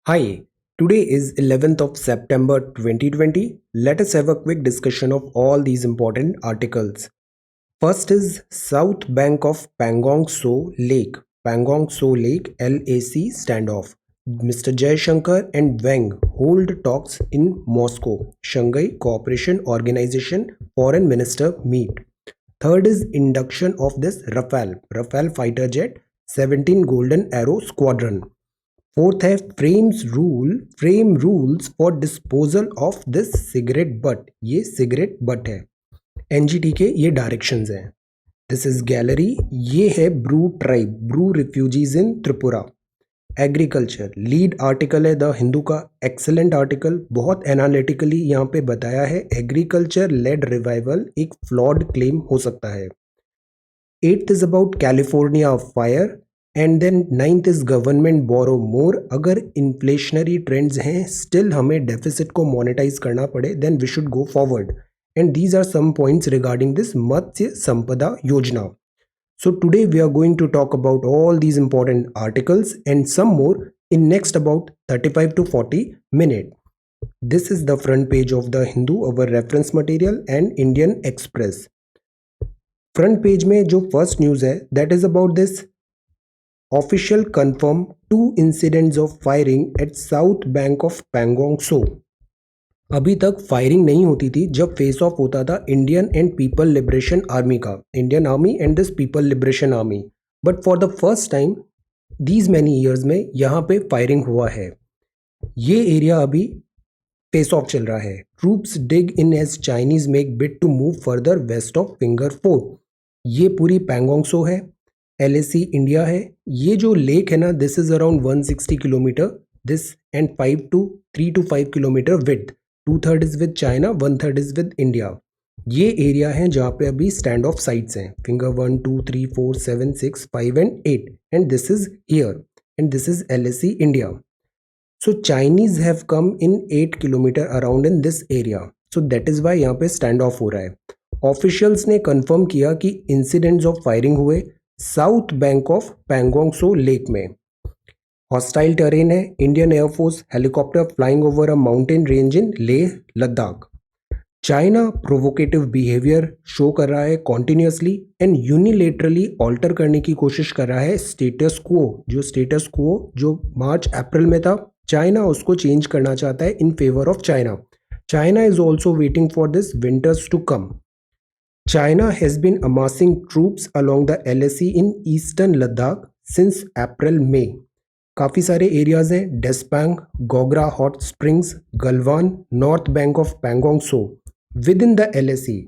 Hi, today is 11th of September 2020. Let us have a quick discussion of all these important articles. First is South Bank of Pangong So Lake, Pangong So Lake LAC standoff. Mr. Jaishankar and Wang hold talks in Moscow. Shanghai Cooperation Organization Foreign Minister meet. Third is induction of this Rafale fighter jet 17 Golden Arrow Squadron. Fourth है frame rules for disposal of this cigarette butt. ये cigarette butt है. NGT के ये directions हैं. This is gallery. ये है Bru tribe, Bru refugees in Tripura. Agriculture lead article है the Hindu का. एक्सेलेंट आर्टिकल, बहुत एनालिटिकली यहाँ पे बताया है. एग्रीकल्चर लेड रिवाइवल एक फ्लॉड क्लेम हो सकता है. Eighth is about California fire. And then ninth is government borrow more. अगर इन्फ्लेशनरी ट्रेंड्स हैं, स्टिल हमें डेफिसिट को मोनेटाइज करना पड़े, then we should go forward. And these are some points regarding this Matsya Sampada Yojana. So today we are going to talk about all these important articles and some more in next about 35 to 40 minutes. This is the front page of the Hindu, our reference material, and Indian Express. Front page में जो first news है, that is about this official confirm 2 incidents of firing at South Bank of Pangong So. अभी तक firing नहीं होती थी जब face off होता था Indian and people liberation army का, Indian army and this people liberation army. But for the first time these many years में यहाँ पे फायरिंग हुआ है. ये एरिया अभी फेस ऑफ चल रहा है. Troops dig in as Chinese make bid to move further west of finger 4. ये पूरी पैंगोंग सो है, LAC इंडिया है. ये जो लेक है ना, this is around 160 kilometre this and 3 to 5 kilometre width. 2/3 is with China, 1/3 is with India. ये area है जहाँ पे अभी स्टैंड ऑफ साइट्स हैं. Finger 1 2 3 4 7 6 5 and 8 and this is here and this is LAC India. So Chinese have come in 8 kilometre around in this area. So that is why यहाँ पे stand of हो रहा है. ऑफिशियल्स ने confirm किया कि incidents of firing हुए south bank of Pangong Tso lake में. हॉस्टाइल टेरेन है. Indian air force helicopter flying over a mountain range in Leh Ladakh. China provocative behaviour show कर रहा है कॉन्टिन्यूसली एंड यूनिलेटरली ऑल्टर करने की कोशिश कर रहा है स्टेटस क्वो जो मार्च अप्रैल में था. चाइना उसको चेंज करना चाहता है in favour of China. China is also waiting for this winters to come. China has been amassing troops along the LAC in eastern Ladakh since April-May. काफ़ी सारे एरियाज हैं. Depsang, Gogra hot springs, Galwan, north bank of Pangong Tso within the LAC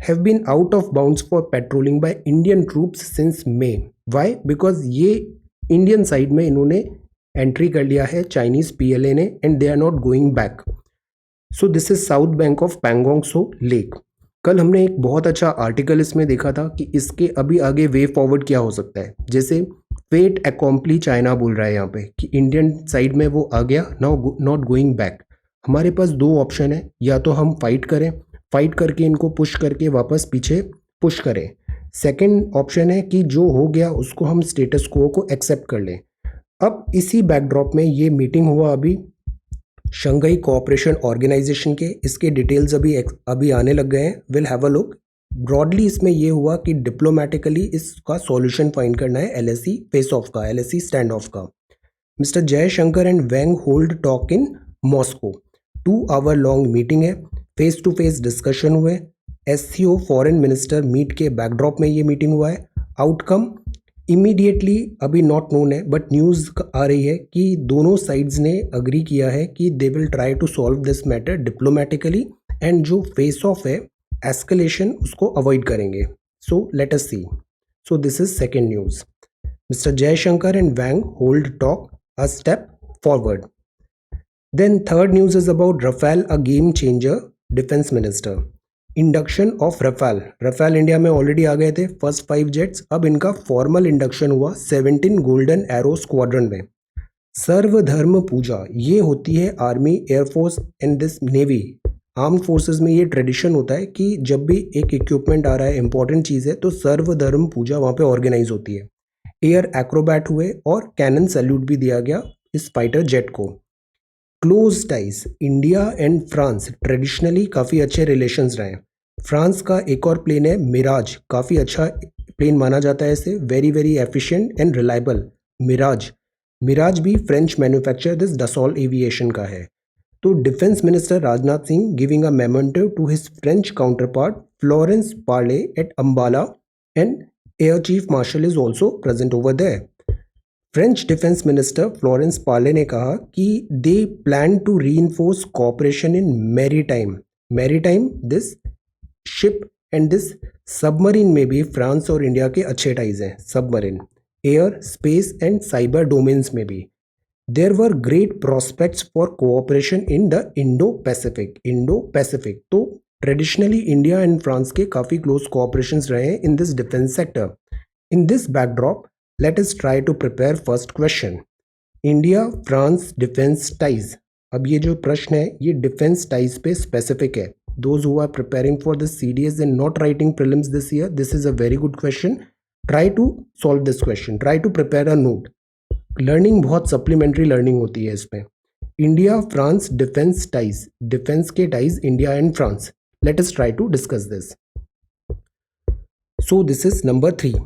have been out of bounds for patrolling by Indian troops since May. Why? Because ये Indian side में इन्होंने entry कर लिया है Chinese PLA ने and they are not going back. So this is south bank of Pangong Tso lake. कल हमने एक बहुत अच्छा आर्टिकल इसमें देखा था कि इसके अभी आगे वे फॉरवर्ड क्या हो सकता है. जैसे फेट अकॉम्प्ली चाइना बोल रहा है यहाँ पे कि इंडियन साइड में वो आ गया, नाउ नॉट गोइंग बैक. हमारे पास 2 ऑप्शन है. या तो हम फाइट करके इनको पुश करके वापस पीछे पुश करें. सेकेंड ऑप्शन है कि जो हो गया उसको हम स्टेटस क्वो को एक्सेप्ट कर लें. अब इसी बैकड्रॉप में ये मीटिंग हुआ अभी शंघाई कोऑपरेशन ऑर्गेनाइजेशन के. इसके डिटेल्स अभी आने लग गए हैं. Will have a look. Broadly इसमें ये हुआ कि डिप्लोमेटिकली इसका सॉल्यूशन फाइंड करना है LAC फेस ऑफ का, LAC स्टैंड ऑफ का. Mister Jaishankar and Wang hold talk in Moscow. 2 hour long meeting है. फेस टू फेस डिस्कशन हुए. SCO फॉरेन मिनिस्टर मीट के बैकड्रॉप में ये मीटिंग हुआ है. आउटकम इमीडिएटली अभी नॉट नोन है, बट न्यूज़ आ रही है कि दोनों साइड्स ने अग्री किया है कि they will try to solve this matter diplomatically and जो फेस ऑफ है एस्केलेशन उसको अवॉइड करेंगे. So let us see. So this is second news. Mister Jaishankar and Wang hold talk a step forward. Then third news is about Rafale a game changer. Defence minister induction of Rafale India में already आ गए थे first 5 jets. अब इनका formal induction हुआ 17 golden arrow squadron में. सर्वधर्म पूजा ये होती है army, air force and this navy armed forces में. ये ट्रेडिशन होता है कि जब भी एक इक्विपमेंट आ रहा है, इंपॉर्टेंट चीज़ है, तो सर्वधर्म पूजा वहाँ पे ऑर्गेनाइज होती है. एयर एक्रोबैट हुए और कैनन सैल्यूट भी दिया गया इस फाइटर जेट को. Close ties, India and France traditionally काफ़ी अच्छे रिलेशंस रहे हैं। फ्रांस का एक और प्लेन है मिराज, काफ़ी अच्छा प्लेन माना जाता है इसे, very very efficient and reliable. Mirage, Mirage भी French manufacture this Dassault Aviation का है। तो defence minister Rajnath Singh giving a memento to his French counterpart Florence Parly at Ambala and air chief marshal is also present over there. French defence minister Florence Parly ने कहा कि they plan to reinforce cooperation in maritime, maritime this ship and this submarine में भी France और India के अच्छे ties हैं, submarine, air space and cyber domains में भी। There were great prospects for cooperation in the Indo Pacific, Indo Pacific. तो traditionally India and France के काफ़ी क्लोज कोऑपरेशंस रहे हैं in this defence sector. In this backdrop let us try to prepare first question. India France defence ties. अब ये जो प्रश्न है ये डिफेंस टाइज पे स्पेसिफिक है। Those who are preparing for the CDS and not writing prelims this year, this is a very good question. Try to solve this question. Try to prepare a note. Learning बहुत supplementary learning होती है इसमें। India France defence ties, defence के ties India and France. Let us try to discuss this. So this is number 3।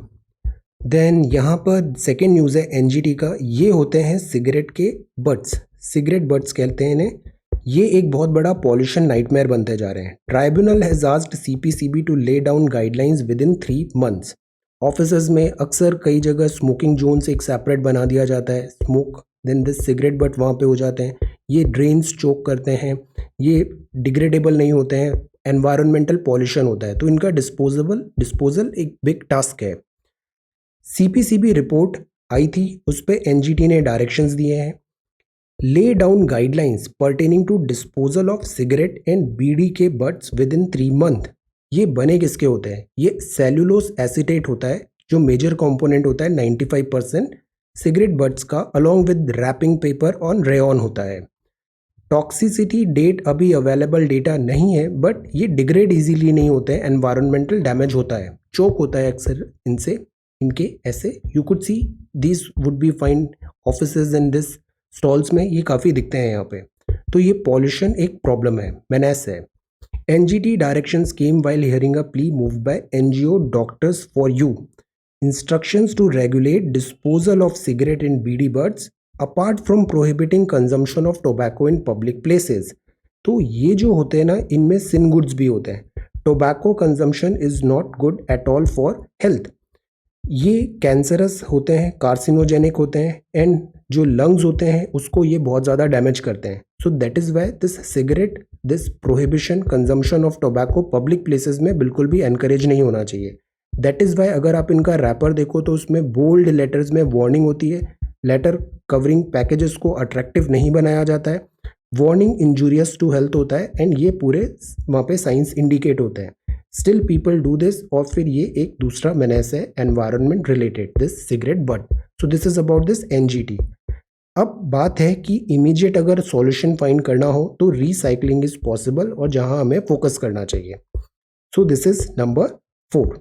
देन यहाँ पर second news है NGT का। ये होते हैं सिगरेट के बट्स, सिगरेट बट्स कहते हैं इन्हें। ये एक बहुत बड़ा पॉल्यूशन नाइटमेयर बनते जा रहे हैं। Tribunal has asked CPCB to lay down guidelines within 3 months। Offices में अक्सर कई जगह स्मोकिंग जोन से एक सेपरेट बना दिया जाता है, smoke then this cigarette butt वहाँ पे हो जाते हैं। ये ड्रेन्स चोक करते हैं, ये डिग्रेडेबल नहीं होते हैं, एनवायरमेंटल पॉल्यूशन होता है, तो इनका डिस्पोजल एक बिग टास्क है। सीपीसीबी रिपोर्ट आई थी, उस पर एनजीटी ने डायरेक्शंस दिए हैं। Lay down guidelines pertaining to disposal of cigarette and beedi के बट्स विद इन 3 months। ये बने किसके होते हैं? ये सेल्यूलोस एसीटेट होता है जो मेजर कंपोनेंट होता है 95% सिगरेट बट्स का, along with wrapping paper on rayon होता है। टॉक्सिसिटी डेट अभी अवेलेबल डेटा नहीं है, बट ये डिग्रेड इजीली नहीं होते हैं, एनवायरमेंटल डैमेज होता है, चोक होता है अक्सर इनसे, इनके ऐसे you could see this would be find offices and this stalls में ये काफ़ी दिखते हैं यहाँ पे। तो ये पॉल्यूशन एक प्रॉब्लम है, मेनेस है। NGT directions came while hearing a plea moved by NGO Doctors for You. Instructions to regulate disposal of cigarette and bidi butts apart from prohibiting consumption of tobacco in public places. तो ये जो होते हैं ना, इनमें सिन goods भी होते हैं। Tobacco consumption is not good at all for health. ये कैंसरस होते हैं, कार्सिनोजेनिक होते हैं, एंड जो लंग्स होते हैं उसको ये बहुत ज़्यादा डैमेज करते हैं। सो that is why this cigarette, this prohibition consumption of tobacco public places में बिल्कुल भी एनकरेज नहीं होना चाहिए। दैट इज़ वाई अगर आप इनका रैपर देखो तो उसमें बोल्ड लेटर्स में वार्निंग होती है। लेटर कवरिंग पैकेजेस को अट्रैक्टिव नहीं बनाया जाता है, वार्निंग इंजूरियस टू हेल्थ होता है, एंड ये पूरे वहाँ पे साइंस इंडिकेट होते हैं। स्टिल पीपल डू दिस, और फिर ये एक दूसरा मेनेस है environment related, this cigarette but. So this is about this NGT. अब बात है कि इमीडिएट अगर सॉल्यूशन फाइंड करना हो तो रिसाइकलिंग इज पॉसिबल, और जहां हमें फोकस करना चाहिए। So this is number 4।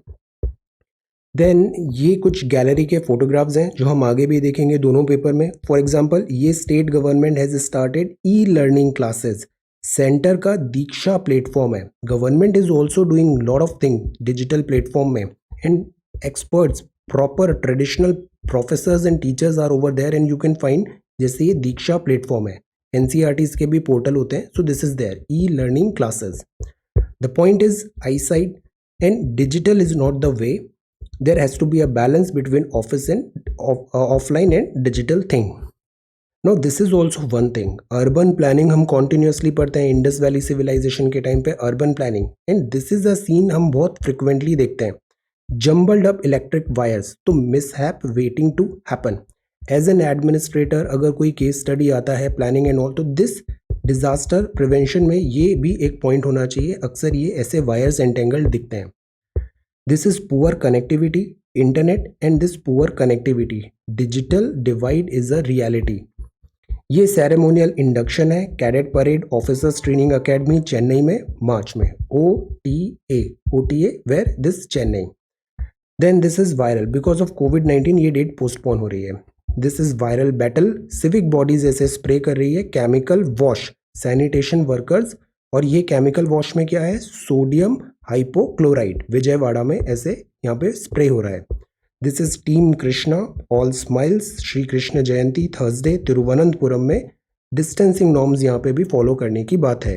देन ये कुछ गैलरी के फोटोग्राफ्स हैं जो हम आगे भी देखेंगे दोनों पेपर में। फॉर एग्जांपल, ये state government has started e learning classes, centre का दीक्षा प्लेटफॉर्म है। Government is also doing lot of thing digital platform में, and experts, proper traditional professors and teachers are over there, and you can find, जैसे ये दीक्षा platform है, NCERTs के भी portal होते हैं। So this is their e learning classes. The point is eyesight and digital is not the way. There has to be a balance between office and offline and digital thing. Now this is also one thing. Urban planning हम continuously पढ़ते हैं Indus valley civilisation के time पे, urban planning, and this is a scene हम बहुत frequently देखते हैं। Jumbled up electric wires, तो mishap waiting to happen. As an administrator अगर कोई केस स्टडी आता है प्लानिंग एंड ऑल, तो दिस डिजास्टर प्रिवेंशन में ये भी एक पॉइंट होना चाहिए। अक्सर ये ऐसे वायर्स एंटेंगल्ड दिखते हैं। This is poor connectivity, internet, and this poor connectivity, digital divide is a reality. ये सेरेमोनियल इंडक्शन है, cadet parade officers training academy Chennai में मार्च में, OTA where this Chennai. Then this is viral because of कोविड-19, ये date postpone हो रही है। This is viral battle, civic bodies ऐसे स्प्रे कर रही है केमिकल वॉश सैनिटेशन वर्कर्स, और ये केमिकल वॉश में क्या है, सोडियम हाइपोक्लोराइड, विजयवाड़ा में ऐसे यहाँ पे स्प्रे हो रहा है। This is team Krishna, all smiles, Shri Krishna Jayanti Thursday Thiruvananthapuram में डिस्टेंसिंग नॉर्म्स यहाँ पे भी फॉलो करने की बात है।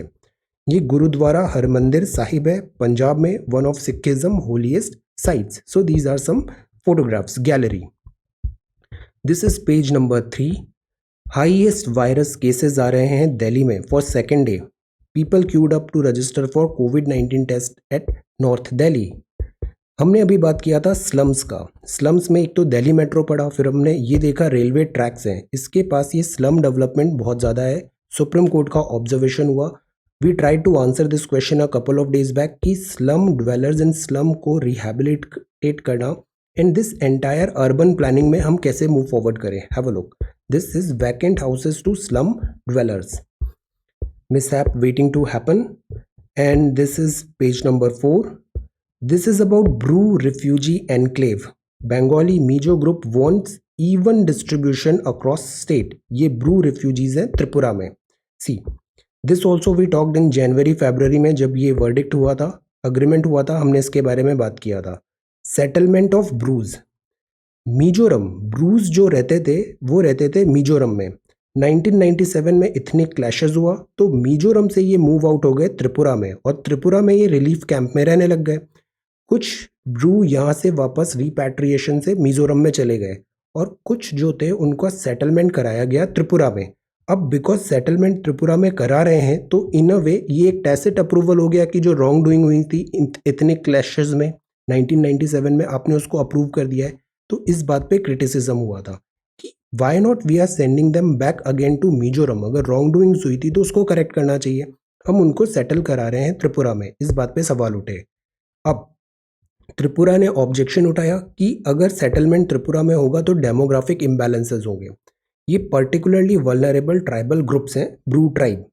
ये गुरुद्वारा हरमंदिर साहिब है पंजाब में, one of Sikhism holiest sites. So these are some photographs gallery. This is page number 3। Highest virus cases आ रहे हैं दिल्ली में for second day. People queued up to register for कोविड-19 टेस्ट एट नॉर्थ दिल्ली। हमने अभी बात किया था स्लम्स का। स्लम्स में एक तो दिल्ली मेट्रो पड़ा, फिर हमने ये देखा रेलवे ट्रैक्स हैं, इसके पास ये स्लम डेवलपमेंट बहुत ज़्यादा है। सुप्रीम कोर्ट का ऑब्जर्वेशन हुआ। We try to answer this question a couple of days back कि स्लम ड्वेलर्स इन स्लम को रिहेबिलिटेट करना and this entire urban planning में हम कैसे मूव फॉरवर्ड करें। Have a look. This is vacant houses to slum dwellers, mishap waiting to happen, and this is page number 4. This is about Bru refugee enclave. Bengali Mizo group wants even distribution across state. ये Bru refugees हैं त्रिपुरा में। See, this also we talked in January February में, जब ये verdict हुआ था, agreement हुआ था, हमने इसके बारे में बात किया था। Settlement of Brus, Mizoram, Brus जो रहते थे वो रहते थे मिजोरम में। 1997 में इथनिक क्लैशेस हुआ तो मिजोरम से ये मूव आउट हो गए त्रिपुरा में, और त्रिपुरा में ये रिलीफ कैंप में रहने लग गए। कुछ ब्रू यहाँ से वापस रिपैट्रिएशन से मिजोरम में चले गए, और कुछ जो थे उनका सेटलमेंट कराया गया त्रिपुरा में। अब बिकॉज सेटलमेंट त्रिपुरा में करा रहे हैं तो इन अ वे ये एक टैसिट अप्रूवल हो गया कि जो रॉन्ग डूइंग हुई थी इथनिक क्लैशेस में 1997 में, आपने उसको अप्रूव कर दिया है। तो इस बात पे क्रिटिसिज्म हुआ था कि why not we are sending them back again to Mizoram. अगर रॉन्ग डूइंग्स हुई थी तो उसको करेक्ट करना चाहिए, हम उनको सेटल करा रहे हैं त्रिपुरा में। इस बात पे सवाल उठे। अब त्रिपुरा ने ऑब्जेक्शन उठाया कि अगर सेटलमेंट त्रिपुरा में होगा तो डेमोग्राफिक इम्बैलेंसेस होंगे। ये पर्टिकुलरली वल्नरेबल ट्राइबल ग्रुप्स हैं, Bru tribe,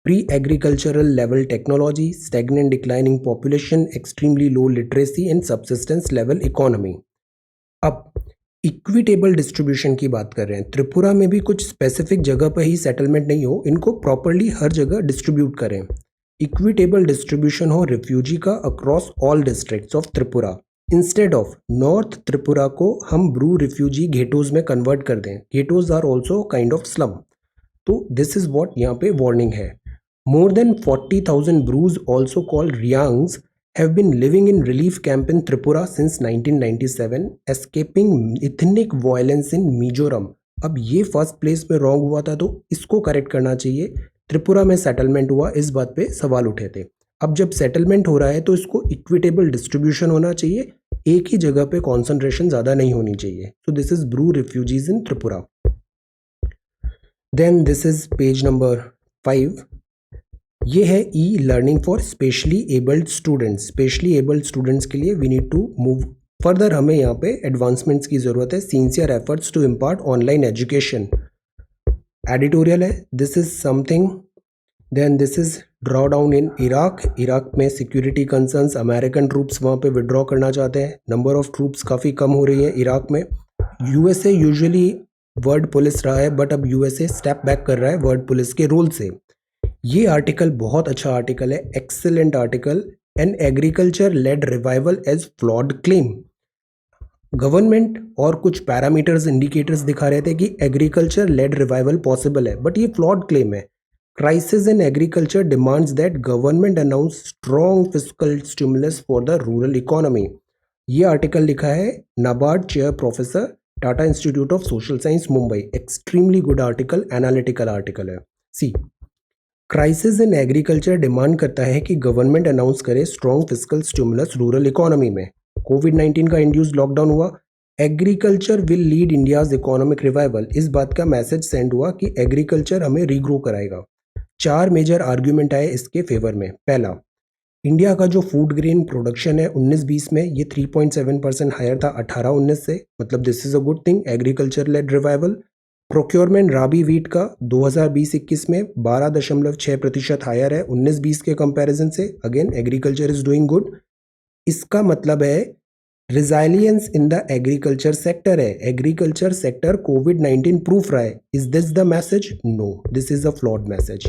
pre agricultural level technology, stagnant declining population, extremely low literacy and subsistence level economy. अब इक्विटेबल डिस्ट्रीब्यूशन की बात कर रहे हैं। त्रिपुरा में भी कुछ स्पेसिफिक जगह पर ही सेटलमेंट नहीं हो, इनको प्रॉपरली हर जगह डिस्ट्रीब्यूट करें। इक्विटेबल डिस्ट्रीब्यूशन हो रिफ्यूजी का across all districts of Tripura. Instead of north Tripura को हम ब्रू रिफ्यूजी घेटोज में कन्वर्ट कर दें। Ghettos are also kind of slum. तो दिस इज वॉट यहाँ पे वार्निंग है। More than 40,000 Brus also called Reangs have been living in relief camp in Tripura since 1997, escaping ethnic violence in Mizoram. अब ये first place में wrong हुआ था तो इसको करेक्ट करना चाहिए। त्रिपुरा में सेटलमेंट हुआ, इस बात पे सवाल उठे थे। अब जब सेटलमेंट हो रहा है तो इसको इक्विटेबल डिस्ट्रीब्यूशन होना चाहिए, एक ही जगह पे कॉन्सेंट्रेशन ज़्यादा नहीं होनी चाहिए। तो this is Bru refugees in Tripura. Then this is page number 5। ये है e learning for specially abled students. Specially abled students के लिए we need to move further, हमें यहाँ पे एडवांसमेंट्स की ज़रूरत है। Sincere efforts to impart online education. Editorial है, this is something. Then this is draw down in Iraq. Iraq में सिक्योरिटी कंसर्न्स, अमेरिकन ट्रूप्स वहाँ पे विड्रॉ करना चाहते हैं। नंबर ऑफ ट्रूप्स काफ़ी कम हो रही है इराक में। यूएसए यूजुअली वर्ल्ड पुलिस रहा है, बट अब यूएसए स्टेप बैक कर रहा है वर्ल्ड पुलिस के रोल से। ये आर्टिकल बहुत अच्छा आर्टिकल है, excellent article. An agriculture led revival as flawed claim. Government और कुछ पैरामीटर्स इंडिकेटर्स दिखा रहे थे कि एग्रीकल्चर लेड रिवाइवल पॉसिबल है, बट ये फ्लॉड क्लेम है। Crisis in agriculture demands that government announce strong fiscal stimulus for the rural economy. ये आर्टिकल लिखा है NABARD chair professor, Tata institute of social science, Mumbai. Extremely good article, analytical article है। See, crisis in agriculture demand करता है कि government announce करे strong fiscal stimulus rural economy में। कोविड-19 का इंड्यूस्ड लॉकडाउन हुआ, agriculture will lead India's economic revival. इस बात का मैसेज सेंड हुआ कि एग्रीकल्चर हमें रीग्रो कराएगा। 4 मेजर आर्ग्यूमेंट आए इसके फेवर में। पहला, इंडिया का जो फूड ग्रेन प्रोडक्शन है 19-20 में ये 3.7% हायर था 18-19 से, मतलब this is a good thing, agriculture led revival. Procurement rabi wheat का 2020-21 में 12.6% हायर है 19-20 के कंपैरिजन से। Again agriculture is doing good. इसका मतलब है resilience in the agriculture sector है, एग्रीकल्चर सेक्टर कोविड-19 प्रूफ रहा है। Is this the message? No, this is a flawed message.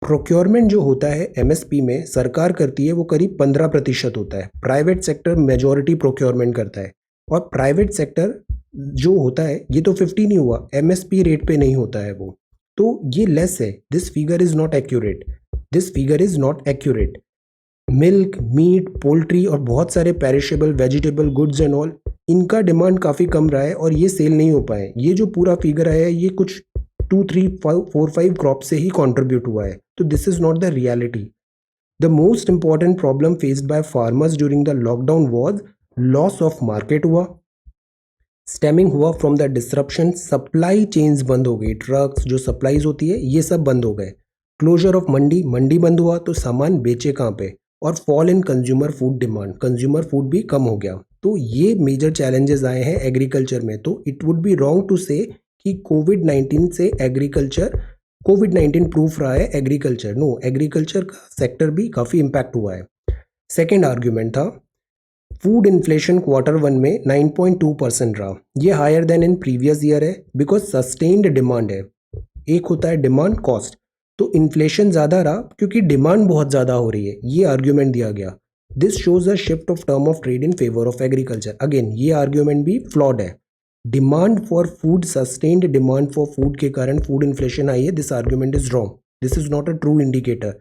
Procurement जो होता है एमएसपी में सरकार करती है वो करीब 15% होता है, प्राइवेट सेक्टर मेजॉरिटी प्रोक्योरमेंट करता है। और प्राइवेट सेक्टर जो होता है ये तो 50 नहीं हुआ, एमएसपी रेट पे नहीं होता है वो, तो ये लेस है। This figure is not accurate, this figure is not accurate. Milk, meat, poultry और बहुत सारे perishable vegetable goods and all, इनका डिमांड काफ़ी कम रहा है और ये सेल नहीं हो पाए। ये जो पूरा फिगर है ये कुछ 2, 3, 4, 5 क्रॉप से ही कंट्रीब्यूट हुआ है, तो this is not the reality. The most important problem faced by farmers during the lockdown was loss of market हुआ, स्टेमिंग हुआ from the disruption, supply chains बंद हो गई, ट्रक्स जो सप्लाईज होती है ये सब बंद हो गए, क्लोजर ऑफ मंडी, मंडी बंद हुआ तो सामान बेचे कहाँ पे, और fall in consumer food demand, consumer food भी कम हो गया। तो ये मेजर चैलेंजेस आए हैं एग्रीकल्चर में। तो it would be wrong to say कि कोविड-19 से एग्रीकल्चर, कोविड-19 प्रूफ रहा है एग्रीकल्चर। नो, एग्रीकल्चर का सेक्टर भी काफ़ी इम्पैक्ट हुआ है। सेकेंड आर्ग्यूमेंट था फूड इन्फ्लेशन Q1 में 9.2% रहा, ये higher than in previous year है बिकॉज सस्टेन्ड डिमांड है। एक होता है डिमांड कॉस्ट, तो इन्फ्लेशन ज़्यादा रहा क्योंकि डिमांड बहुत ज़्यादा हो रही है, ये आर्ग्यूमेंट दिया गया। This shows a shift of term of trade in favour of agriculture. Again ये आर्ग्यूमेंट भी फ्लॉड है। Demand for food, sustained demand for food के कारण फूड इन्फ्लेशन आई है, this argument is wrong, this is not a true indicator.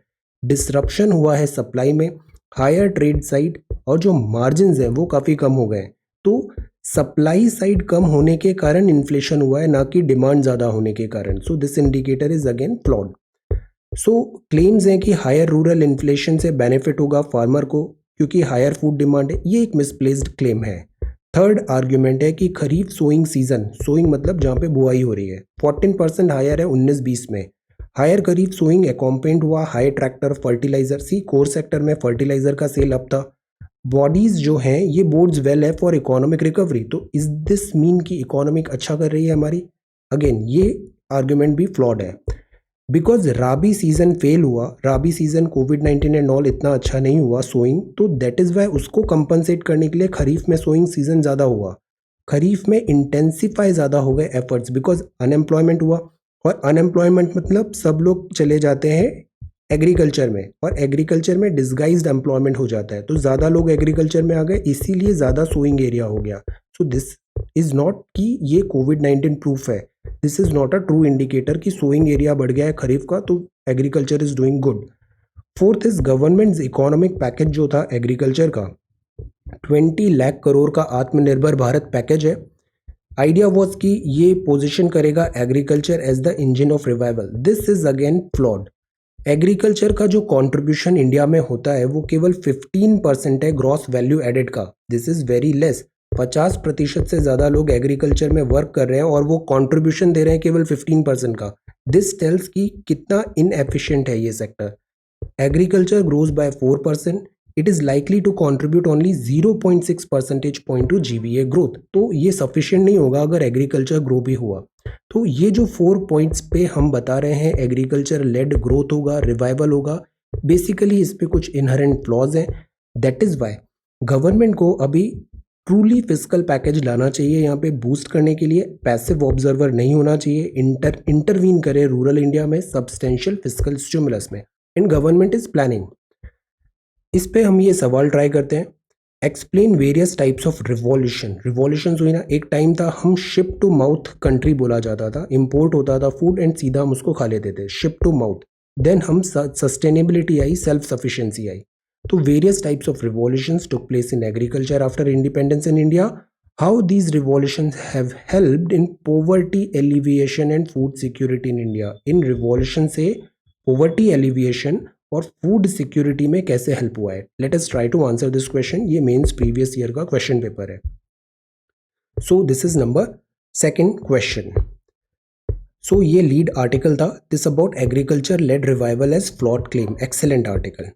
Disruption हुआ है supply में, higher trade side, और जो मार्जिन हैं वो काफ़ी कम हो गए। तो सप्लाई साइड कम होने के कारण इन्फ्लेशन हुआ है, ना कि डिमांड ज़्यादा होने के कारण। So this indicator is again flawed. So claims हैं कि हायर रूरल इन्फ्लेशन से बेनिफिट होगा फार्मर को क्योंकि हायर फूड डिमांड है, ये एक मिसप्लेस्ड क्लेम है। थर्ड आर्ग्यूमेंट है कि खरीफ सोइंग सीजन, सोइंग मतलब जहाँ पे बुआई हो रही है, 14% हायर है 19-20 में। हायर खरीफ सोइंग एकॉम्पेंड हुआ हाई ट्रैक्टर फर्टिलाइजर, सी कोर सेक्टर में फर्टिलाइजर का सेल अप था। बॉडीज जो हैं ये बोर्ड्स वेल है फॉर इकोनॉमिक रिकवरी, तो इज दिस मीन कि इकोनॉमिक अच्छा कर रही है हमारी? अगेन ये आर्ग्यूमेंट भी फ्लॉड है बिकॉज राबी सीजन फेल हुआ, राबी सीजन कोविड-19 एंड ऑल इतना अच्छा नहीं हुआ सोइंग, तो दैट इज़ वाई उसको कंपनसेट करने के लिए खरीफ में सोइंग सीजन ज़्यादा हुआ। खरीफ में इंटेंसिफाई ज़्यादा हो गए एफर्ट्स बिकॉज अनएम्प्लॉयमेंट हुआ, और अनएम्प्लॉयमेंट मतलब सब लोग चले जाते हैं एग्रीकल्चर में, और एग्रीकल्चर में डिस्गाइज्ड एम्प्लॉयमेंट हो जाता है, तो ज़्यादा लोग एग्रीकल्चर में आ गए, इसीलिए ज़्यादा सोइंग एरिया हो गया। सो दिस इज़ नॉट कि ये कोविड-19 प्रूफ है, this is not a true indicator कि सोइंग एरिया बढ़ गया है खरीफ का तो agriculture is doing good. Fourth is government economic package जो था एग्रीकल्चर का, 20 लाख करोड़ का आत्मनिर्भर भारत पैकेज है। आइडिया वॉज कि ये पोजिशन करेगा agriculture as the engine of revival, this is again flawed. Agriculture का जो कंट्रीब्यूशन इंडिया में होता है वो केवल 15% है ग्रॉस वैल्यू एडेड का, दिस इज वेरी लेस। 50% से ज़्यादा लोग एग्रीकल्चर में वर्क कर रहे हैं और वो कंट्रीब्यूशन दे रहे हैं केवल 15% का। दिस टेल्स कि कितना इनएफिशिएंट है ये sector. Agriculture grows by 4%, it is likely to contribute only 0.6 percentage point to GBA growth, तो ये सफिशिएंट नहीं होगा अगर एग्रीकल्चर ग्रो भी हुआ। तो ये जो 4 पॉइंट्स पे हम बता रहे हैं एग्रीकल्चर लेड ग्रोथ होगा, रिवाइवल होगा, बेसिकली इस पे कुछ इनहेरेंट फ्लॉज हैं। दैट इज़ वाई गवर्नमेंट को अभी ट्रूली फिस्कल पैकेज लाना चाहिए यहाँ पे बूस्ट करने के लिए, पैसिव ऑब्जर्वर नहीं होना चाहिए, इंटरवीन करे रूरल इंडिया में सब्सटेंशियल फिस्कल स्टिमुलस में, एंड गवर्नमेंट इज प्लानिंग। इस पे हम ये सवाल ट्राई करते हैं, explain various types of revolution. Revolution हुई ना, एक टाइम था हम शिप टू माउथ कंट्री बोला जाता था, इंपोर्ट होता था फूड एंड सीधा हम उसको खा लेते थे, शिप टू माउथ। देन हम सस्टेनेबिलिटी आई, सेल्फ सफिशिएंसी आई। तो various types of revolutions took place in agriculture after independence in India. How these revolutions have helped in poverty alleviation and food security in India. In revolution से poverty alleviation और food security में कैसे help हुआ है? Let us try to answer this question. ये mains previous year का question paper है. So this is number second question. So ये lead article था, this about agriculture led revival as flawed claim. Excellent article.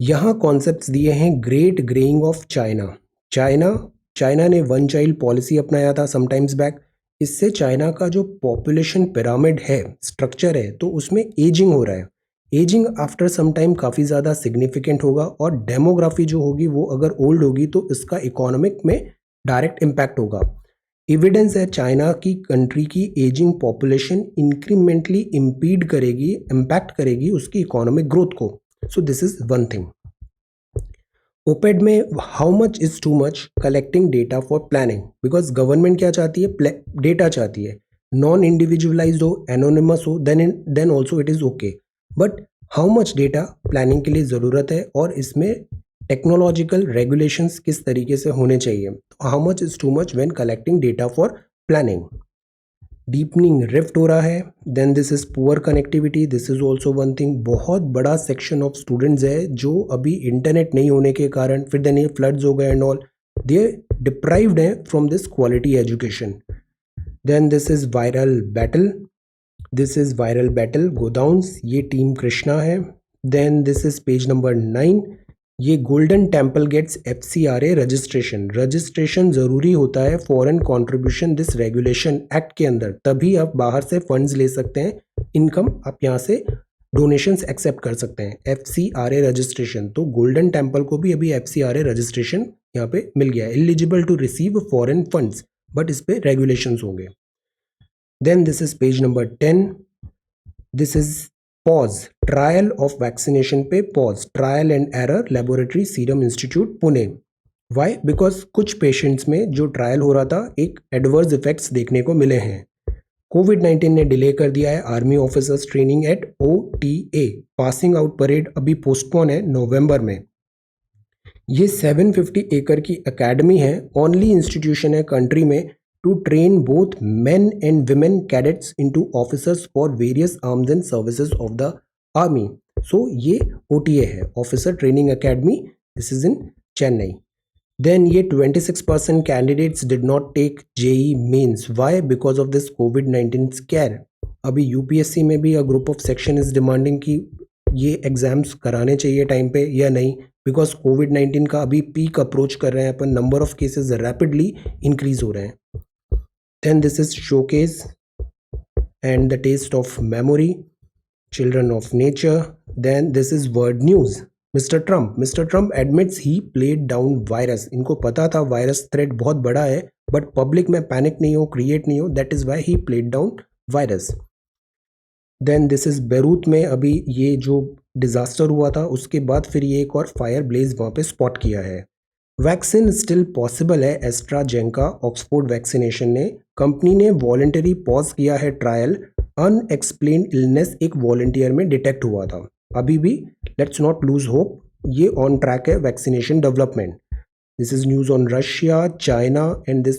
यहाँ concepts दिए हैं great greying of China. China ने one child policy अपनाया था समटाइम्स बैक। इससे चाइना का जो पॉपुलेशन पिरामिड है, स्ट्रक्चर है, तो उसमें एजिंग हो रहा है। एजिंग आफ्टर सम टाइम काफ़ी ज़्यादा सिग्निफिकेंट होगा, और डेमोग्राफी जो होगी वो अगर ओल्ड होगी तो इसका इकोनॉमिक में डायरेक्ट इम्पैक्ट होगा। एविडेंस है चाइना की कंट्री की एजिंग पॉपुलेशन इंक्रीमेंटली इम्पैक्ट करेगी उसकी इकोनॉमिक ग्रोथ को। So this is one thing. Op ed में how much is too much collecting data for planning, because government क्या चाहती है, डेटा चाहती है, नॉन इंडिविजुअलाइज्ड हो, एनोनिमस हो, then also it is okay, but how much data planning के लिए ज़रूरत है और इसमें टेक्नोलॉजिकल रेगुलेशंस किस तरीके से होने चाहिए। How much is too much when collecting data for planning. Deepening rift हो रहा है, then this is poor connectivity, this is also one thing. बहुत बड़ा सेक्शन ऑफ स्टूडेंट्स है जो अभी इंटरनेट नहीं होने के कारण, फिर देन ये फ्लड्स हो गए एंड ऑल, दे डिप्राइव्ड है from this quality education. Then this is viral battle, this is viral battle godowns, ये टीम कृष्णा है। Then this is page number 9, ये गोल्डन टेम्पल गेट्स FCRA रजिस्ट्रेशन। रजिस्ट्रेशन ज़रूरी होता है foreign contribution this regulation act के अंदर, तभी आप बाहर से फंड्स ले सकते हैं, इनकम आप यहाँ से डोनेशंस एक्सेप्ट कर सकते हैं। FCRA रजिस्ट्रेशन, तो गोल्डन टेम्पल को भी अभी FCRA रजिस्ट्रेशन यहाँ पे मिल गया है। Eligible to receive foreign funds, but इस पे रेगुलेशंस होंगे। Then this is page number 10, this is pause, trial of vaccination पे pause, trial and error, laboratory Serum Institute Pune. Why? Because कुछ पेशेंट्स में जो ट्रायल हो रहा था एक एडवर्स इफेक्ट्स देखने को मिले हैं। कोविड-19 ने डिले कर दिया है army officers training at OTA, passing out parade अभी पोस्टपोन है नवंबर में। ये 750 एकड़ की एकेडमी है, ओनली इंस्टीट्यूशन है कंट्री में to train both men and women cadets into officers for various arms and services of the army. So ये OTA है, Officer Training Academy, this is in Chennai. Then ये 26% candidates did not take JEE mains. Why? Because of this COVID-19 scare. अभी UPSC में भी a group of section is demanding कि ये exams कराने चाहिए टाइम पे या नहीं, बिकॉज कोविड-19 का अभी पीक अप्रोच कर रहे हैं अपन, number of cases rapidly increase हो रहे हैं। Then this is showcase and the taste of memory, children of nature. Then this is word news. Mr. Trump admits he played down virus. इनको पता था वायरस थ्रेट बहुत बड़ा है, but public में पैनिक नहीं हो, क्रिएट नहीं हो, that is why he played down virus. Then this is Beirut में अभी ये जो डिजास्टर हुआ था उसके बाद फिर ये एक और फायर ब्लेज वहाँ पे स्पॉट किया है। वैक्सीन स्टिल पॉसिबल है, एस्ट्राजेनेका ऑक्सफोर्ड वैक्सीनेशन ने, कंपनी ने वॉलंटरी पॉज किया है ट्रायल। अनएक्सप्लेन्ड इलनेस एक वॉलंटियर में डिटेक्ट हुआ था, अभी भी लेट्स नॉट लूज होप, ये ऑन ट्रैक है vaccination development. This is news on Russia, China and this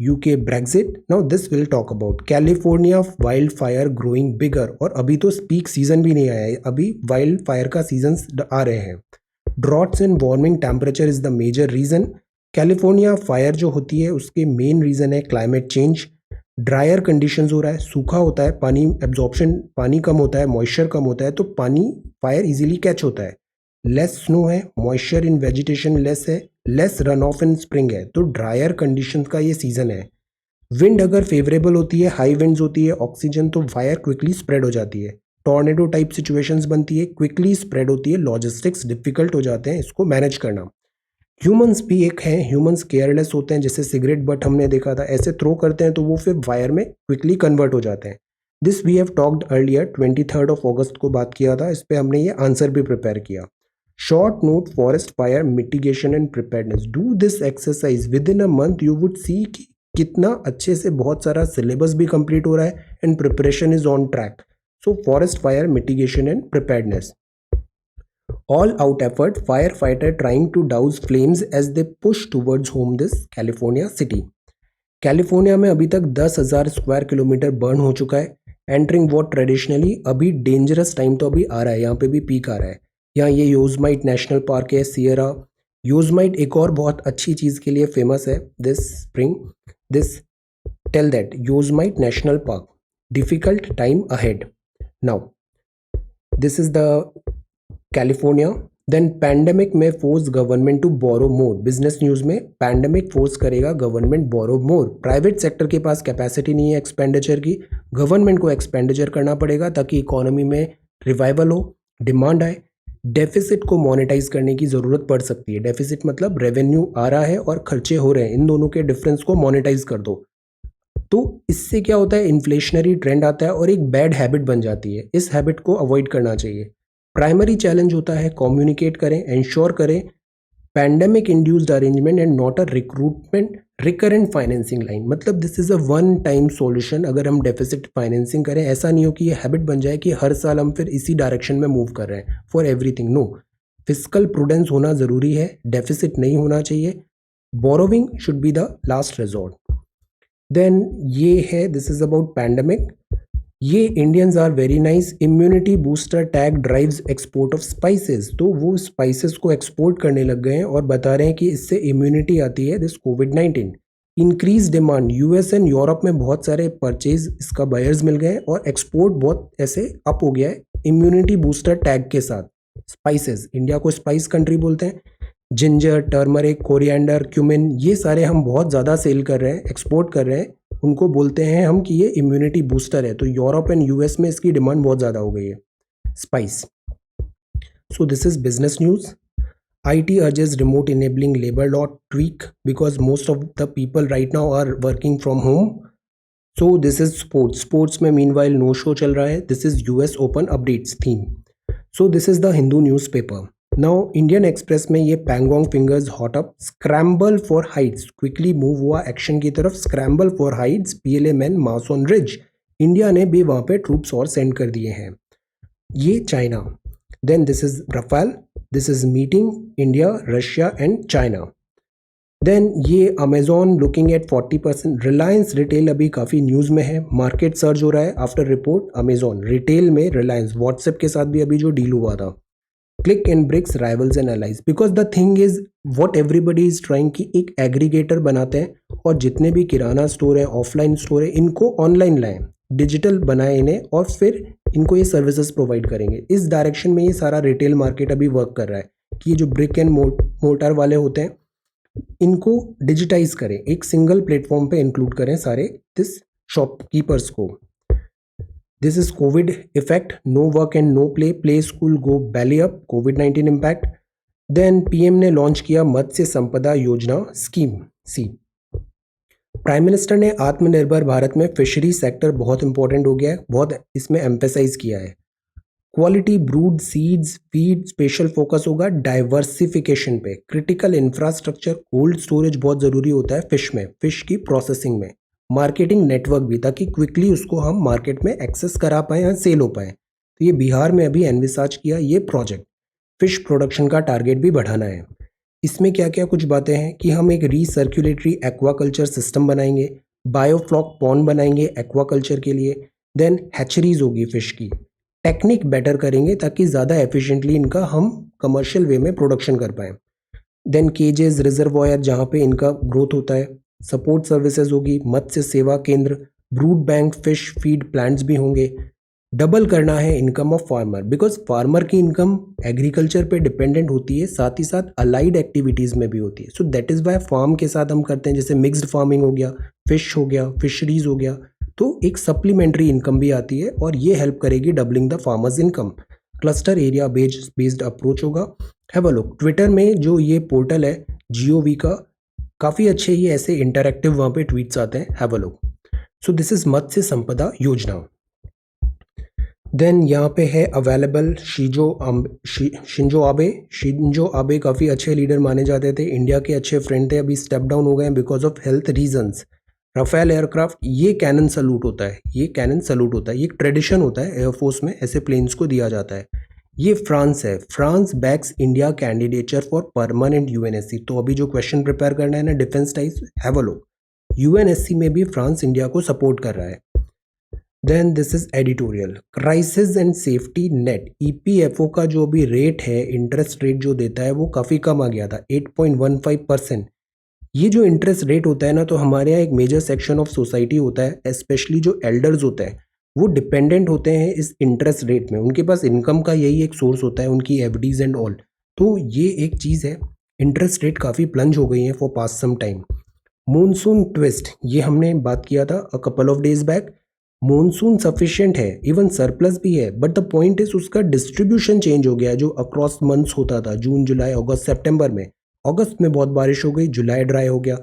UK Brexit. Now this will talk about California wild fire growing bigger, और अभी तो पीक सीजन भी नहीं आया है, अभी वाइल्ड फायर का सीजन आ रहे हैं। Droughts and warming temperature is the major reason. California fire जो होती है उसके मेन रीजन है क्लाइमेट चेंज, ड्रायर कंडीशंस हो रहा है, सूखा होता है, पानी एब्जॉर्प्शन, पानी कम होता है, मॉइस्चर कम होता है, तो पानी फायर इजीली कैच होता है। लेस स्नो है, मॉइस्चर इन वेजिटेशन लेस है, less run of in spring है, तो ड्रायर कंडीशंस का ये सीजन है। विंड अगर फेवरेबल होती है, हाई विंड्स होती है, ऑक्सीजन, तो फायर क्विकली स्प्रेड हो जाती है। टॉर्नेडो टाइप सिचुएशंस बनती है, क्विकली स्प्रेड होती है, लॉजिस्टिक्स डिफिकल्ट हो जाते हैं इसको मैनेज करना। ह्यूमंस भी एक हैं, ह्यूमंस केयरलेस होते हैं, जैसे सिगरेट बट हमने देखा था, ऐसे थ्रो करते हैं तो वो फिर फायर में क्विकली कन्वर्ट हो जाते हैं। This we have talked earlier, 23 अगस्त को बात किया था, इस पर हमने ये आंसर भी प्रिपेयर किया। Short note forest fire mitigation and preparedness, do this exercise with in a month, you would see कि कितना अच्छे से बहुत सारा सिलेबस भी कंप्लीट हो रहा है and preparation is on track. So forest fire mitigation and preparedness. All out effort, firefighter trying to douse flames as they push towards home this California city. California में अभी तक 10,000 स्क्वायर किलोमीटर बर्न हो चुका है। Entering what traditionally, अभी dangerous time तो अभी आ रहा है, यहाँ पे भी पीक आ रहा है। यहाँ ये योजमाइट नेशनल पार्क है, सियरा योजमाइट एक और बहुत अच्छी चीज़ के लिए फेमस है this spring, this tell that Yosemite national park, difficult time ahead. Now, this is the California. Then pandemic में force government to borrow more. Business news में pandemic force करेगा government borrow more. Private sector के पास capacity नहीं है expenditure की, government को expenditure करना पड़ेगा ताकि economy में revival हो, demand आए। डेफिसिट को मोनेटाइज करने की ज़रूरत पड़ सकती है। डेफिसिट मतलब रेवेन्यू आ रहा है और खर्चे हो रहे हैं, इन दोनों के डिफरेंस को मोनेटाइज कर दो। तो इससे क्या होता है, इन्फ्लेशनरी ट्रेंड आता है और एक बैड हैबिट बन जाती है। इस हैबिट को अवॉइड करना चाहिए। प्राइमरी चैलेंज होता है कम्युनिकेट करें, एंश्योर करें pandemic induced arrangement and not a recruitment recurrent financing line. मतलब this is a one time solution. अगर हम डेफिसिट फाइनेंसिंग करें, ऐसा नहीं हो कि ये हैबिट बन जाए कि हर साल हम फिर इसी डायरेक्शन में मूव कर रहे हैं for everything. No, physical prudence होना ज़रूरी है, डेफिसिट नहीं होना चाहिए, borrowing should be the last resort. Then ये है, दिस इज अबाउट पैंडेमिक। ये Indians are very nice, immunity booster tag drives export of spices. तो वो स्पाइसेस को एक्सपोर्ट करने लग गए हैं और बता रहे हैं कि इससे इम्यूनिटी आती है this covid. Increase demand, US and Europe में बहुत सारे परचेज इसका बायर्स मिल गए और एक्सपोर्ट बहुत ऐसे अप हो गया है इम्यूनिटी बूस्टर टैग के साथ। स्पाइसेस, इंडिया को स्पाइस कंट्री बोलते हैं। जिंजर, टर्मरिक, कोरिएंडर, क्यूमिन, ये सारे हम बहुत ज़्यादा सेल कर रहे हैं, एक्सपोर्ट कर रहे हैं। उनको बोलते हैं हम कि ये इम्यूनिटी बूस्टर है। तो यूरोप एंड यूएस में इसकी डिमांड बहुत ज़्यादा हो गई है spice. So this is business news. IT urges remote enabling labor law tweak because most of the people right now are working from home. So this is sports. Sports में meanwhile no show चल रहा है. This is US Open updates theme. So this is the Hindu newspaper. Now Indian Express में ये Pangong fingers hot up. Scramble for heights. Quickly move हुआ action की तरफ. Scramble for heights. PLA men mass on ridge. India ने भी वहाँ पे troops और सेंड कर दिए हैं. ये China. Then this is Rafale. This is meeting India, Russia and China. Then ये Amazon looking at 40%. Reliance retail अभी काफ़ी न्यूज़ में है, मार्केट सर्ज हो रहा है आफ्टर रिपोर्ट अमेजोन। रिटेल में रिलायंस, व्हाट्सएप के साथ भी अभी जो डील हुआ था। Click and BRICS rivals and allies, because the thing is what everybody is trying कि एक एग्रीगेटर बनाते हैं और जितने भी किराना स्टोर है, ऑफलाइन स्टोर है, इनको ऑनलाइन लाएं, डिजिटल बनाए इन्हें और फिर इनको ये सर्विसेज प्रोवाइड करेंगे। इस डायरेक्शन में ये सारा रिटेल मार्केट अभी वर्क कर रहा है कि ये जो ब्रिक एंड मोर्टार वाले होते हैं इनको डिजिटाइज करें, एक सिंगल प्लेटफॉर्म पे इंक्लूड करें सारे दिस शॉपकीपर्स को। This is COVID effect, no work and no play, play school go belly up, कोविड-19 इम्पैक्ट। देन पीएम ने लॉन्च किया मत्स्य संपदा योजना स्कीम सी। प्राइम मिनिस्टर ने आत्मनिर्भर भारत में फिशरी सेक्टर बहुत इंपॉर्टेंट हो गया है, बहुत इसमें एम्फेसाइज किया है। Quality brood seeds feed special focus होगा डाइवर्सिफिकेशन पे। क्रिटिकल इंफ्रास्ट्रक्चर कोल्ड स्टोरेज बहुत ज़रूरी होता है फिश में, फिश की प्रोसेसिंग में। मार्केटिंग नेटवर्क भी, ताकि क्विकली उसको हम मार्केट में एक्सेस करा पाएँ या सेल हो पाएँ। तो ये बिहार में अभी एनविसाज किया ये प्रोजेक्ट। फिश प्रोडक्शन का टारगेट भी बढ़ाना है। इसमें क्या क्या कुछ बातें हैं कि हम एक रीसर्कुलेटरी एक्वाकल्चर सिस्टम बनाएंगे, बायोफ्लॉक पॉन्ड बनाएंगे एक्वाकल्चर के लिए। देन हैचरीज होगी फिश की, टेक्निक बेटर करेंगे ताकि ज़्यादा एफिशिएंटली इनका हम कमर्शियल वे में प्रोडक्शन कर पाएँ। देन केजेस, रिजर्वॉयर जहाँ पे इनका ग्रोथ होता है, सपोर्ट सर्विसेज होगी, मत्स्य सेवा केंद्र, brood bank, fish feed plants भी होंगे। डबल करना है income of farmer, because farmer की इनकम एग्रीकल्चर पे डिपेंडेंट होती है, साथ ही साथ अलाइड एक्टिविटीज़ में भी होती है। So that is why farm के साथ हम करते हैं, जैसे मिक्स्ड फार्मिंग हो गया, फिश हो गया, फिशरीज हो गया, तो एक सप्लीमेंट्री इनकम भी आती है और ये हेल्प करेगी doubling the farmers income. Cluster area based approach होगा। हैव अ लुक, ट्विटर में जो ये पोर्टल है GOV का, काफ़ी अच्छे ये ऐसे इंटरैक्टिव वहाँ पे ट्वीट्स आते हैं, have a look. So this is Matsya Sampada Yojana. Then यहाँ पे है अवेलेबल शिंजो आबे काफ़ी अच्छे लीडर माने जाते थे, इंडिया के अच्छे फ्रेंड थे, अभी स्टेप डाउन हो गए हैं because of health reasons. Rafale aircraft, ये कैनन सलूट होता है, ये कैनन सलूट होता है, ये एक ट्रेडिशन होता है एयरफोर्स में, ऐसे प्लेन्स को दिया जाता है। ये फ्रांस है, France backs India candidature for permanent UNSC। तो अभी जो क्वेश्चन प्रिपेयर करना है ना defence types, have a look, UNSC में भी फ्रांस इंडिया को सपोर्ट कर रहा है। Then this is editorial, crisis and safety net, EPFO का जो भी रेट है, इंटरेस्ट रेट जो देता है वो काफ़ी कम आ गया था, 8.15%। ये जो इंटरेस्ट रेट होता है ना, तो हमारे यहाँ एक मेजर सेक्शन ऑफ सोसाइटी होता है, स्पेशली जो एल्डर्स होते हैं, वो डिपेंडेंट होते हैं इस इंटरेस्ट रेट में, उनके पास इनकम का यही एक सोर्स होता है, उनकी FDs एंड ऑल। तो ये एक चीज़ है, इंटरेस्ट रेट काफ़ी प्लंज हो गई है for past some time. Monsoon twist, ये हमने बात किया था a couple of days back. Monsoon sufficient है, इवन सरप्लस भी है, बट द पॉइंट इज उसका डिस्ट्रीब्यूशन चेंज हो गया जो अक्रॉस मंथ्स होता था, जून जुलाई अगस्त सितंबर में। अगस्त में बहुत बारिश हो गई, जुलाई ड्राई हो गया।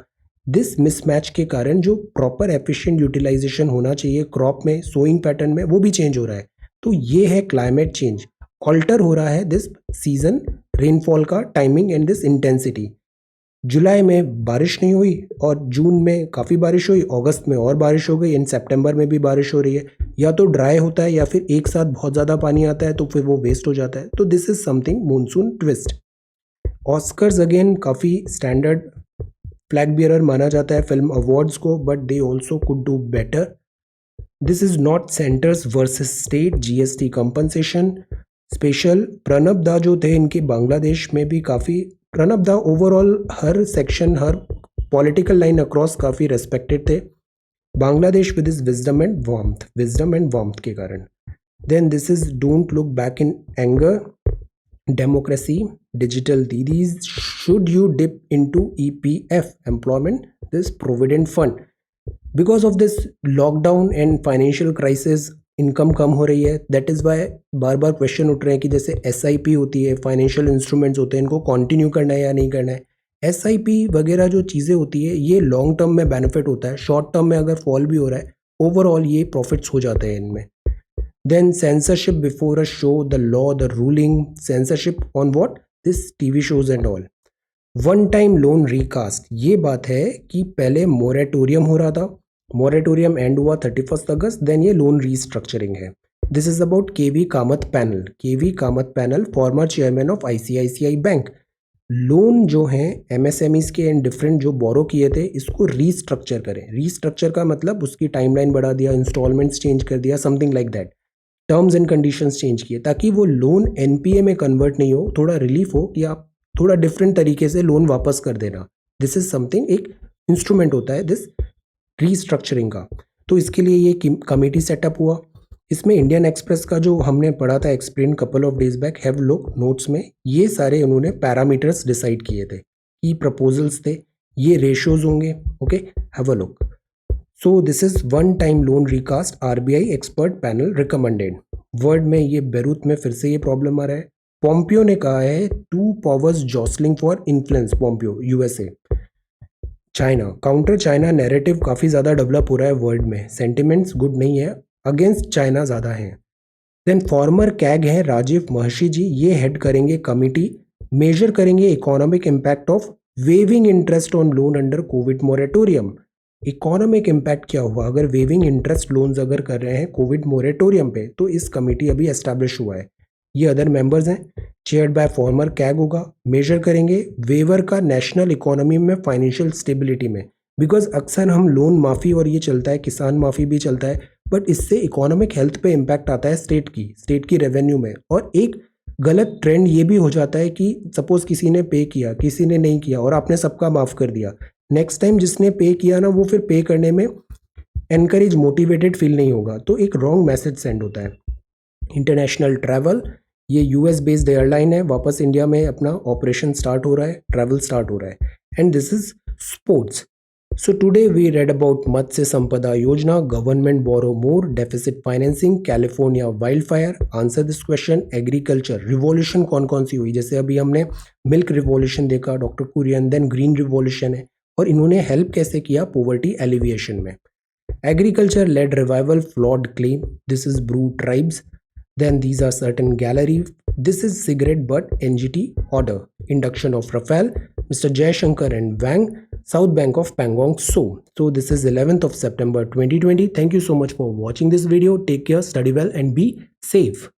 दिस मिसमैच के कारण जो प्रॉपर एफिशिएंट यूटिलाइजेशन होना चाहिए क्रॉप में, सोइंग पैटर्न में, वो भी चेंज हो रहा है। तो ये है क्लाइमेट चेंज, ऑल्टर हो रहा है दिस सीजन रेनफॉल का टाइमिंग एंड दिस इंटेंसिटी। जुलाई में बारिश नहीं हुई और जून में काफ़ी बारिश हुई, अगस्त में और बारिश हो गई, इन सितंबर में भी बारिश हो रही है। या तो ड्राई होता है या फिर एक साथ बहुत ज़्यादा पानी आता है तो फिर वो वेस्ट हो जाता है। तो this is something monsoon twist. Oscars again काफ़ी स्टैंडर्ड फ्लैग बियरर माना जाता है फिल्म अवार्ड्स को, but they also could do better. This is not centres versus state GST compensation special. Pranab दा जो थे इनके बांग्लादेश में भी काफ़ी, प्रणब दा ओवरऑल हर सेक्शन हर पॉलिटिकल लाइन अक्रॉस काफ़ी रेस्पेक्टेड थे। Bangladesh with is wisdom and warmth के कारण। Then this is don't look back in anger, democracy, digital didis, should you dip into EPF employment this provident fund. Because of this lockdown and financial crisis income कम हो रही है, that is why बार बार question उठ रहे हैं कि जैसे एसआईपी होती है, फाइनेंशियल इंस्ट्रूमेंट्स होते हैं, इनको कंटिन्यू करना है या नहीं करना है। एसआईपी वगैरह जो चीज़ें होती है ये लॉन्ग टर्म में बेनिफिट होता है, शॉर्ट टर्म में अगर फॉल भी हो रहा है ओवरऑल ये प्रॉफिट्स हो जाते हैं इनमें। Then censorship before a show, the law, the ruling, censorship on what, this TV shows and all. One time loan recast, ये बात है कि पहले मोरेटोरियम हो रहा था, मोरेटोरियम एंड हुआ 31 अगस्त, देन ये लोन रीस्ट्रक्चरिंग है। This is about K V Kamath panel. K V Kamath panel former chairman of ICICI bank. Loan जो हैं एमएसएमईज के एंड डिफरेंट जो बोरो किए थे इसको रीस्ट्रक्चर करें। रीस्ट्रक्चर का मतलब उसकी टाइमलाइन बढ़ा दिया, इंस्टॉलमेंट्स चेंज कर दिया, something like that. Terms and conditions change किए ताकि वो लोन एनपीए में कन्वर्ट नहीं हो, थोड़ा रिलीफ हो कि आप थोड़ा डिफरेंट तरीके से लोन वापस कर देना। दिस इज समथिंग, एक इंस्ट्रूमेंट होता है दिस रीस्ट्रक्चरिंग का। तो इसके लिए ये कमेटी सेटअप हुआ। इसमें इंडियन एक्सप्रेस का जो हमने पढ़ा था explain couple of days back, have look notes में, ये सारे उन्होंने पैरामीटर्स डिसाइड किए थे, की प्रपोजल्स थे, ये रेशियोज होंगे। Okay, have a look. So this is one time loan recast, RBI expert panel recommended. Word में ये बेरूत में फिर से ये प्रॉब्लम आ रहा है। पोम्पियो ने कहा है two powers jostling for influence, Pompeo USA. China, counter China narrative काफ़ी ज़्यादा डेवलप हो रहा है वर्ल्ड में, सेंटिमेंट्स गुड नहीं है, अगेंस्ट चाइना ज़्यादा हैं। देन फॉर्मर कैग हैं राजीव महर्षि जी, ये हेड करेंगे कमिटी, मेजर करेंगे economic impact of waiving interest on loan under COVID moratorium. Economic impact क्या हुआ अगर वेविंग इंटरेस्ट लोन्स अगर कर रहे हैं कोविड मोरेटोरियम पे, तो इस कमिटी अभी एस्टैब्लिश हुआ है। ये अदर मेंबर्स हैं, चेयर्ड बाय फॉर्मर कैग होगा, मेजर करेंगे वेवर का नेशनल इकोनॉमी में फाइनेंशियल स्टेबिलिटी में। बिकॉज अक्सर हम लोन माफ़ी और ये चलता है, किसान माफ़ी भी चलता है, बट इससे इकोनॉमिक हेल्थ पे इम्पैक्ट आता है स्टेट की रेवेन्यू में। और एक गलत ट्रेंड ये भी हो जाता है कि सपोज किसी ने पे किया, किसी ने नहीं किया और आपने सबका माफ़ कर दिया, नेक्स्ट टाइम जिसने पे किया ना वो फिर पे करने में एनकरेज मोटिवेटेड फील नहीं होगा, तो एक रॉन्ग मैसेज सेंड होता है। इंटरनेशनल ट्रैवल, ये यूएस बेस्ड एयरलाइन है, वापस इंडिया में अपना ऑपरेशन स्टार्ट हो रहा है, ट्रैवल स्टार्ट हो रहा है। And this is sports. So today we read about Matsya Sampada Yojana, government borrow more, deficit financing, California wildfire. Answer this question. Agriculture revolution कौन सी हुई, जैसे अभी हमने मिल्क रिवॉल्यूशन देखा doctor Kurien, then green revolution है, और इन्होंने हेल्प कैसे किया पॉवर्टी एलिविएशन में। Agriculture led revival, flawed claim, this is Bru tribes. Then these are certain gallery. This is cigarette butt NGT order. Induction of Rafael, Mr. Jaishankar and Wang, South Bank of Pangong So. So this is 11th of September 2020. Thank you so much for watching this video. Take care, study well and be safe.